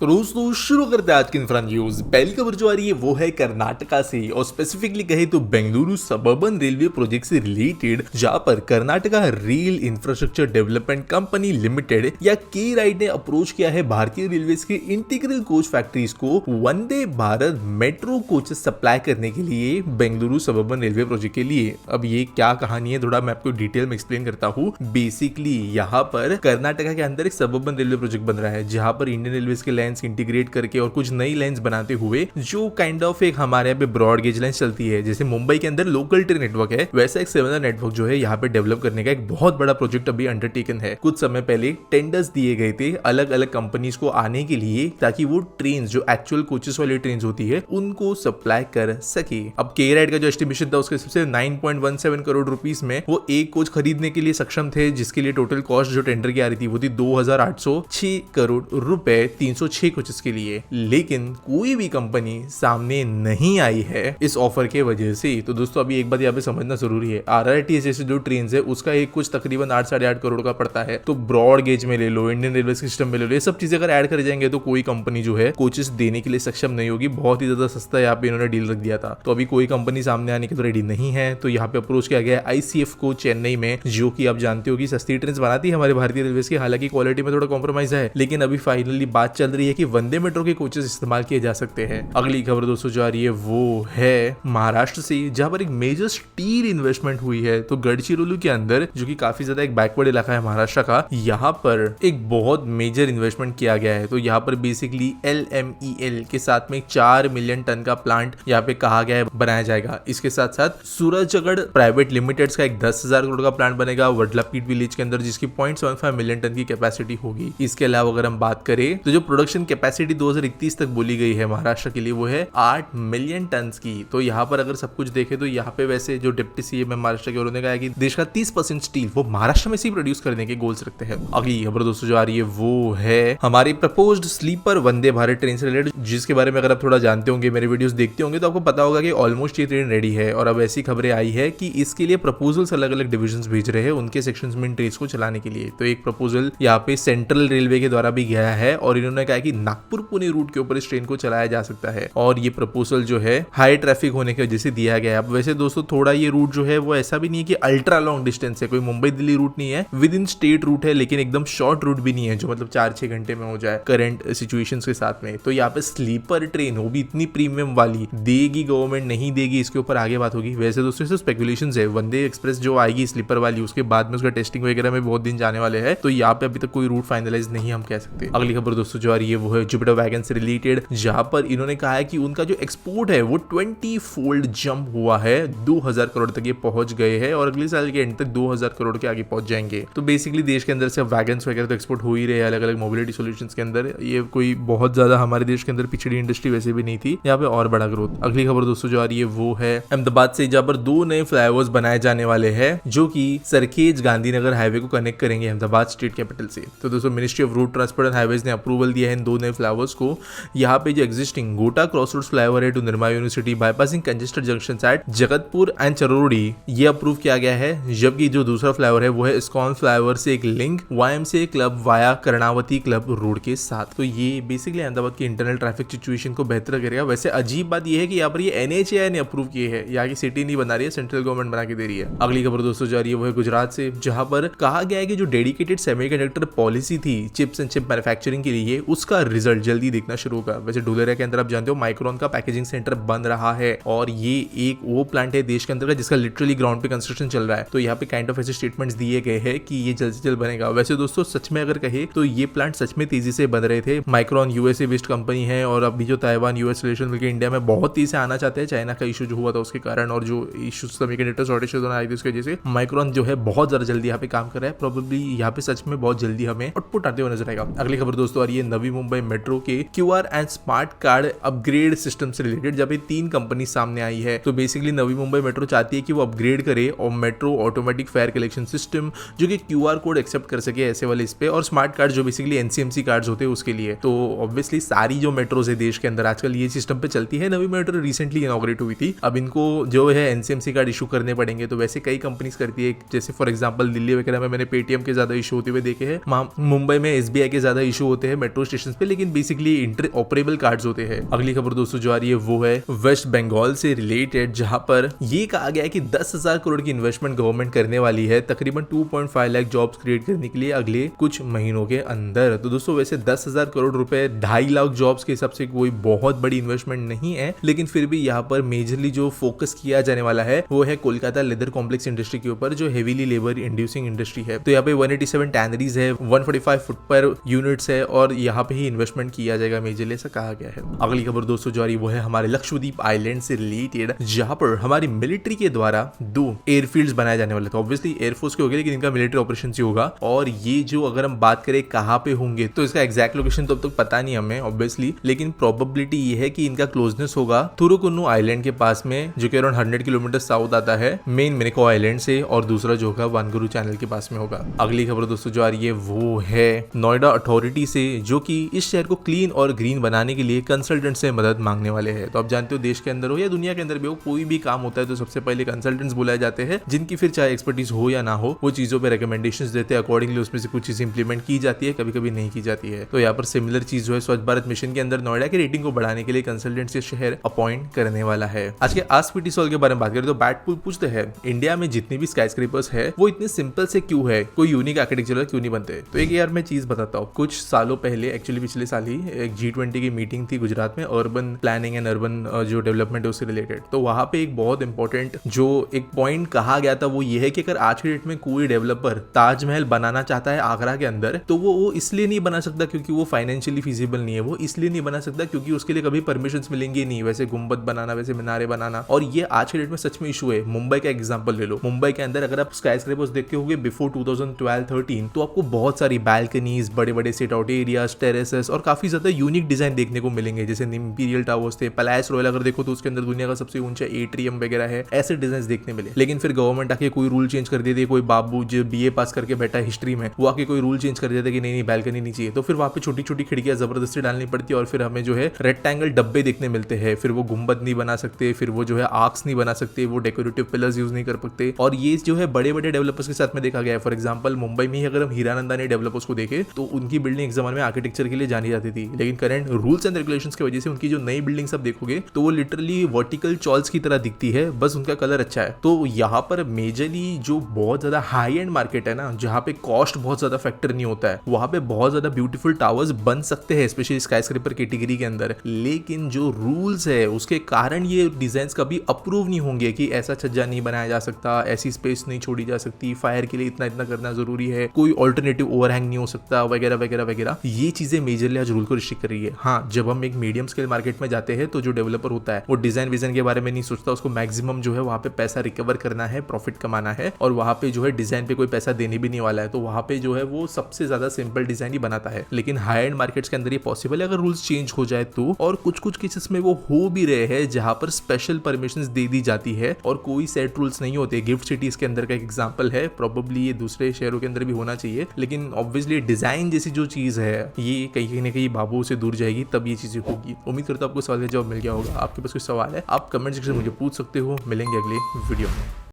तो दोस्तों शुरू करते हैं आज की इंफ्रा न्यूज। पहली खबर जो आ रही है वो है कर्नाटका से और स्पेसिफिकली कहे तो बेंगलुरु सबर्बन रेलवे प्रोजेक्ट से रिलेटेड, जहां पर Karnataka rail infrastructure development company limited या के राइड ने अप्रोच किया है भारतीय रेलवे के इंटीग्रल कोच फैक्ट्रीज को Vande Bharat metro coaches supply करने के लिए बेंगलुरु सबर्बन रेलवे प्रोजेक्ट के लिए। अब ये क्या कहानी है थोड़ा मैं आपको डिटेल में एक्सप्लेन करता हूँ। बेसिकली यहाँ पर कर्नाटका के अंदर एक सबर्बन रेलवे प्रोजेक्ट बन रहा है, जहां पर इंडियन रेलवे के इंटीग्रेट करके और कुछ नई लाइंस बनाते हुए जो काइंड ऑफ एक हमारे यहाँ पे ब्रॉड गेज लाइन चलती है, जैसे मुंबई के अंदर लोकल ट्रेन नेटवर्क है, वैसा एक सिमिलर नेटवर्क जो है यहाँ पे डेवलप करने का एक बहुत बड़ा प्रोजेक्ट अभी अंडरटेकन है। कुछ समय पहले टेंडर्स दिए गए थे अलग अलग कंपनीज को आने के लिए, ताकि वो ट्रेन जो एक्चुअल कोचेस वाली ट्रेन होती है उनको सप्लाई कर सके। अब के राइड का जो एस्टिमेशन था उसके सबसे 9.17 करोड़ रुपीस में वो एक कोच खरीदने के लिए सक्षम थे, जिसके लिए टोटल कॉस्ट जो टेंडर की आ रही थी वो थी 2806 करोड़ रुपए 306 कोचेस के लिए। लेकिन कोई भी कंपनी सामने नहीं आई है इस ऑफर के वजह से। तो दोस्तों अभी एक बात यहाँ पे समझना जरूरी है, आरआरटीएस जैसे जो ट्रेन है उसका एक कुछ तकरीबन 8-8.5 करोड़ का पड़ता है। तो ब्रॉड गेज में ले लो, इंडियन रेलवे सिस्टम में ले लो, ये सब चीजें अगर ऐड कर जाएंगे तो कोई कंपनी जो है कोचेस देने के लिए सक्षम नहीं होगी। बहुत ही ज्यादा सस्ता यहाँ पे इन्होंने डील रख दिया था। तो अभी कोई कंपनी सामने आने के तो रेडी नहीं है। तो यहाँ पे अप्रोच किया गया आईसीएफ को चेन्नई में, जो कि आप जानते हो कि सस्ती ट्रेन बनाती है हमारे भारतीय रेलवे की, हालांकि क्वालिटी में थोड़ा कॉम्प्रोमाइज है, लेकिन अभी फाइनली बात चल रही है कि वंदे मेट्रो के कोचेस इस्तेमाल किए जा सकते हैं। अगली खबर दोस्तों जो आ रही है वो है महाराष्ट्र से, जहां पर एक मेजर स्टील इन्वेस्टमेंट हुई है। तो गढ़चिरोली के अंदर, जो कि काफी ज्यादा एक बैकवर्ड इलाका है महाराष्ट्र का, यहाँ पर एक बहुत मेजर इन्वेस्टमेंट किया गया है। तो यहाँ पर बेसिकली LMEL के साथ में 4 मिलियन टन का प्लांट यहाँ पे कहा गया है बनाया जाएगा। इसके साथ साथ सूरजगढ़ प्राइवेट लिमिटेड का एक 10,000 करोड़ का प्लांट बनेगा वडलापीट विलेज के अंदर, जिसकी 0.75 मिलियन टन की कैपेसिटी होगी। इसके अलावा अगर हम बात करें तो जो प्रोडक्शन कैपेसिटी 2031 तक बोली गई है महाराष्ट्र के लिए वो है 8 मिलियन टन की। तो यहाँ पर अगर सब कुछ देखें तो यहाँ पे वैसे जो डिप्टी सीएम है महाराष्ट्र के, उन्होंने कहा कि देश का 30% स्टील वो महाराष्ट्र में से प्रोड्यूस करने के गोल्स रखते हैं। अगली खबर दोस्तों जो आ रही है वो है हमारी proposed sleeper Vande Bharat train से रिलेटेड, जिसके बारे में अगर आप थोड़ा जानते होंगे, मेरे वीडियोस देखते होंगे, तो आपको पता होगा कि ऑलमोस्ट ये ट्रेन रेडी है। और अब ऐसी खबरें आई है कि इसके लिए प्रपोजल्स अलग अलग डिविजन भेज रहे हैं उनके सेक्शन में इन ट्रेन को चलाने के लिए। तो एक प्रपोजल यहाँ पे सेंट्रल रेलवे के द्वारा भी गया है और इन्होंने कहा कि नागपुर पुणे रूट के ऊपर इस ट्रेन को चलाया जा सकता है। और ये प्रपोजल जो है हाई ट्रैफिक होने की वजह से दिया गया है। अब वैसे दोस्तों थोड़ा ये रूट जो है वो ऐसा भी नहीं है कि अल्ट्रा लॉन्ग डिस्टेंस है, कोई मुंबई दिल्ली रूट नहीं है, विद इन स्टेट रूट है, लेकिन एकदम शॉर्ट रूट भी नहीं है जो मतलब 4-6 घंटे में हो जाए करंट सिचुएशंस के साथ में। तो यहाँ पे स्लीपर ट्रेन वो भी इतनी प्रीमियम वाली देगी गवर्नमेंट, नहीं देगी, इसके ऊपर आगे बात होगी। वैसे दोस्तों इससे स्पेकुलेशंस है, वंदे एक्सप्रेस जो आएगी स्लीपर वाली उसके बाद में उसका टेस्टिंग वगैरह में बहुत दिन जाने वाले हैं। तो यहाँ पे अभी तक कोई रूट फाइनलाइज नहीं हम कह सकते। अगली खबर दोस्तों जो आ रही है वो है जुपिटर वैगन से रिलेटेड, जहां पर इन्होंने कहा है कि उनका जो एक्सपोर्ट है वो 20 फोल्ड जंप हुआ है, 2000 करोड़ तक ये पहुंच गए हैं और अगले साल के एंड तक 2000 करोड़ के आगे पहुंच जाएंगे। तो बेसिकली देश के अंदर से वैगन्स वगैरह तो एक्सपोर्ट हो ही रहे हैं अलग अलग मोबिलिटी सॉल्यूशंस के अंदर। ये कोई बहुत ज्यादा हमारे देश के अंदर पिछड़ी इंडस्ट्री वैसे भी नहीं थी, यहाँ पे और बड़ा ग्रोथ। अगली खबर दोस्तों जो आ रही है वो है अहमदाबाद से, जहां पर 2 नए फ्लाईओवर्स बनाए जाने वाले हैं जो कि सरखेज गांधीनगर हाईवे को कनेक्ट करेंगे अहमदाबाद स्टेट कैपिटल से। तो दोस्तों ministry of road transport and highways ने अप्रूवल दिया है इन 2 नए फ्लाईओवर्स को। यहाँ पे जो एग्जिस्टिंग गोटा क्रॉसरोड्स फ्लाईओवर है to Nirma university bypassing congested junction at Jagatpur and Charodi, ये अप्रूव किया गया है। जबकि जो दूसरा फ्लाईओवर है वो है इस्कॉन फ्लाईओवर से एक link YMCA club via Karnavati club road के साथ। तो ये बेसिकली अहमदाबाद की इंटरनल ट्रैफिक सिचुएशन को बेहतर करेगा। वैसे अजीब बात ये है कि यहाँ पर ये NHAI ने अप्रूव किए है, यहाँ की सिटी नहीं बना रही है, सेंट्रल गवर्नमेंट बना के दे रही है। अगली खबर दोस्तों जा रही है वो है गुजरात से, जहां पर कहा गया है कि जो डेडिकेटेड सेमीकंडक्टर पॉलिसी थी चिप्स एंड चिप मैन्युफैक्चरिंग के लिए, उसका रिजल्ट जल्दी दिखना शुरू होगा। वैसे ढोलेरा के अंदर आप जानते हो माइक्रोन का पैकेजिंग सेंटर बन रहा है और ये एक वो प्लांट है देश के अंदर का जिसका लिटरली ग्राउंड पे कंस्ट्रक्शन चल रहा है। तो यहाँ पे काइंड ऑफ ऐसे स्टेटमेंट्स दिए गए हैं कि ये जल्द से जल्द बनेगा। वैसे दोस्तों सच में अगर कहे तो ये प्लांट सच में तेजी से बन रहे थे। माइक्रोन USA बेस्ड कंपनी है और अभी जो ताइवान US रिलेशन मिलकर इंडिया में बहुत तेजी से आना चाहते हैं, चाइना का इशू जो हुआ था उसके कारण और जो इशू सेमीकंडक्टर शॉर्टेज आई थी उसकी वजह से माइक्रोन जो है बहुत ज्यादा जल्दी यहाँ पे काम कर रहा है। प्रोबेबली यहाँ पे सच में बहुत जल्दी हमें आउटपुट आते हुए नजर आएगा। अगली खबर दोस्तों आ रही है नवी मुंबई मेट्रो के QR and smart card upgrade system से रिलेटेड, जब ये 3 कंपनी सामने आई है। तो बेसिकली नवी मुंबई मेट्रो चाहती है कि वो अपग्रेड करे और metro automatic fair collection system जो कि QR कोड एक्सेप्ट कर सके ऐसे वाले इस पे, और स्मार्ट कार्ड जो बेसिकली NCMC कार्ड्स होते हैं उसके लिए। तो ऑब्वियसली सारी जो मेट्रोज है देश के अंदर आजकल ये सिस्टम पे चलती है। नवी मेट्रो रिसेंटली इनॉग्रेट हुई थी, अब इनको जो है NCMC कार्ड इशू करने पड़ेंगे। तो वैसे कई कंपनीज करती है, जैसे फॉर एग्जांपल दिल्ली वगैरह में मैंने पेटीएम के ज्यादा इशू होते हुए देखे हैं, मुंबई में SBI के ज्यादा इशू होते हैं मेट्रो स्टेशन एप्लीकेशन पे, लेकिन बेसिकली इंटर ऑपरेबल कार्ड्स होते हैं। अगली खबर दोस्तों जो आ रही है वो है वेस्ट बंगाल से रिलेटेड, जहां पर ये कहा गया है कि 10,000 करोड़ की इन्वेस्टमेंट गवर्नमेंट करने वाली है तकरीबन 2.5 लाख जॉब्स क्रिएट करने के लिए अगले कुछ महीनों के अंदर। तो दोस्तों वैसे 10,000 करोड़ रुपए 2.5 लाख जॉब्स के हिसाब से कोई बहुत बड़ी इन्वेस्टमेंट नहीं है, लेकिन फिर भी यहाँ पर मेजरली जो फोकस किया जाने वाला है वो है कोलकाता लेदर कॉम्प्लेक्स इंडस्ट्री के ऊपर, जो हेवीली लेबर इंड्यूसिंग इंडस्ट्री है। तो यहाँ पे 187 टैनरीज है, 145 फुट पर यूनिट्स है और यहाँ पे ही इन्वेस्टमेंट किया जाएगा मेजरली, ऐसा कहा गया है। अगली खबर दोस्तों जो आ रही वो है हमारे लक्षद्वीप आइलैंड से रिलेटेड, जहां पर हमारी मिलिट्री के द्वारा 2 एयरफील्ड्स बनाए जाने वाले थे। ऑब्वियसली एयरफोर्स के हो गए, लेकिन इनका मिलिट्री ऑपरेशन ही होगा। और ये जो अगर हम बात करें कहाँ पे होंगे तो इसका एग्जैक्ट लोकेशन तो अब तक पता नहीं हमें ऑब्वियसली, लेकिन प्रोबेबिलिटी ये है कि इनका क्लोजनेस होगा थुरुकुन्नू आइलैंड के पास में, जो कि अराउंड 100 किलोमीटर साउथ आता है मेन मिनिको आइलैंड से, और दूसरा जो होगा वानगुरु चैनल के पास में होगा। अगली खबर दोस्तों जो आ रही है वो है नोएडा अथॉरिटी से, जो कि इस शहर को क्लीन और ग्रीन बनाने के लिए कंसल्टेंट से मदद मांगने वाले हैं। तो आप जानते हो देश के अंदर हो या दुनिया के अंदर भी हो, कोई भी काम होता है तो सबसे पहले कंसल्टेंट्स बुलाए जाते हैं, जिनकी फिर चाहे एक्सपर्टीज हो या ना हो वो चीजों पे रिकमेंडेशंस देते हैं, अकॉर्डिंगली उसमें से कुछ चीजें इंप्लीमेंट की जाती है, कभी कभी नहीं की जाती है। तो यहाँ पर सिमिलर चीज जो है स्वच्छ भारत मिशन के अंदर नोएडा की रेटिंग को बढ़ाने के लिए कंसल्टेंट से शहर अपॉइंट करने वाला है। आज के आस्क पीटी सॉल्व के बारे में बात करें तो बैटपूल पूछते हैं इंडिया में जितनी भी स्काई स्क्रेपर्स है वो इतने सिंपल से क्यों है, कोई यूनिक आर्किटेक्चर क्यों नहीं बनते। तो एक यार मैं चीज बताता हूँ, कुछ सालों पहले एक्चुअली पिछले साल ही एक G20 की मीटिंग थी गुजरात में, अर्बन प्लानिंग एंड अर्बन जो डेवलपमेंट है उससे रिलेटेड। तो वहां पे एक बहुत इंपॉर्टेंट जो एक पॉइंट कहा गया था वो ये है कि अगर आज के डेट में कोई डेवलपर ताजमहल बनाना चाहता है आगरा के अंदर, तो वो इसलिए नहीं बना सकता क्योंकि वो फाइनेंशियली फिजिबल नहीं है, वो इसलिए नहीं बना सकता क्योंकि उसके लिए कभी परमिशन मिलेंगे नहीं, वैसे गुंबद बनाना, वैसे मीनारे बनाना। और ये आज के डेट में सच में इशू है। मुंबई का एग्जांपल ले लो, मुंबई के अंदर अगर आप स्काई स्क्रैपर्स देखते होंगे बिफोर 2012-13 तो आपको बहुत सारी बैल्कनीज, बड़े बड़े सिट आउट एरियाज, टेरेसेस और काफी ज्यादा यूनिक डिजाइन देखने को मिलेंगे, जैसे इंपीरियल टावर्स थे, पैलेस रॉयल अगर देखो तो उसके अंदर दुनिया का सबसे ऊंचा एट्रियम वगैरह है, ऐसे डिजाइन देखने मिले। लेकिन फिर गवर्नमेंट आके कोई रूल चेंज कर देती है, कोई बाबू जो BA पास करके बैठा हिस्ट्री में वो आके कोई रूल चेंज कर देता है कि नहीं बैल्कनी नहीं चाहिए, तो फिर वहां पे छोटी छोटी खिड़कियां जबरदस्ती डालनी पड़ती है और फिर हमें जो है रेक्टेंगल डब्बे देखने मिलते हैं। फिर वो गुंबद नहीं बना सकते, फिर वो जो है आर्क्स नहीं बना सकते, वो डेकोरेटिव पिलर्स यूज नहीं कर सकते। और ये जो है बड़े बड़े डेवलपर्स के साथ में देखा गया है। फॉर एग्जांपल मुंबई में ही अगर हम हीरानंदानी डेवलपर्स को देखें तो उनकी बिल्डिंग एक जमाने में आर्किटेक्चर के लिए जानी जाती थी, लेकिन करंट रूल्स एंड रेगुलेशंस की वजह से उनकी जो नई बिल्डिंग्स आप देखोगे तो वो लिटरली वर्टिकल चॉल्स की तरह दिखती है, बस उनका कलर अच्छा है। तो यहाँ पर मेजरली जो बहुत ज्यादा हाई एंड मार्केट है ना, जहाँ पे कॉस्ट बहुत ज्यादा फैक्टर नहीं होता है, वहां पे बहुत ज्यादा ब्यूटीफुल टावर्स बन सकते हैं, स्पेशली स्काईस्क्रेपर कैटेगरी के अंदर। लेकिन जो रूल्स है उसके कारण ये डिजाइन कभी अप्रूव नहीं होंगे कि ऐसा छज्जा नहीं बनाया जा सकता, ऐसी स्पेस नहीं छोड़ी जा सकती, फायर के लिए इतना इतना करना जरूरी है, कोई ऑल्टरनेटिव ओवरहैंग नहीं हो सकता, वगैरह वगैरह वगैरह। ये चीजें मेजरली आज रूल को रिस्ट्रिक्ट कर रही है। हाँ, जब हम एक मीडियम स्केल मार्केट में जाते हैं तो जो डेवलपर होता है वो डिजाइन विजन के बारे में नहीं सोचता, उसको मैक्सिमम जो है वहां पे पैसा रिकवर करना है, प्रॉफिट कमाना है, और वहां पे जो है डिजाइन पे कोई पैसा देने भी नहीं वाला है, तो वहां पे जो है वो सबसे ज्यादा सिंपल डिजाइन ही बनाता है। लेकिन हाई एंड मार्केट्स के अंदर ये पॉसिबल है अगर रूल्स चेंज हो जाए तो, और कुछ कुछ केसेस में वो हो भी रहे हैं जहां पर स्पेशल परमिशंस दे दी जाती है और कोई सेट रूल्स नहीं होते। गिफ्ट सिटीज के अंदर का एक एग्जांपल है, प्रोबेबली ये दूसरे शहरों के अंदर भी होना चाहिए, लेकिन ऑब्वियसली डिजाइन जैसी जो चीज है ये कहीं ना कहीं बाबू से दूर जाएगी, तब ये चीजें होगी। उम्मीद करता हूं आपको सवाल का जवाब मिल गया होगा। आपके पास कोई सवाल है आप कमेंट सेक्शन में मुझे पूछ सकते हो। मिलेंगे अगले वीडियो में।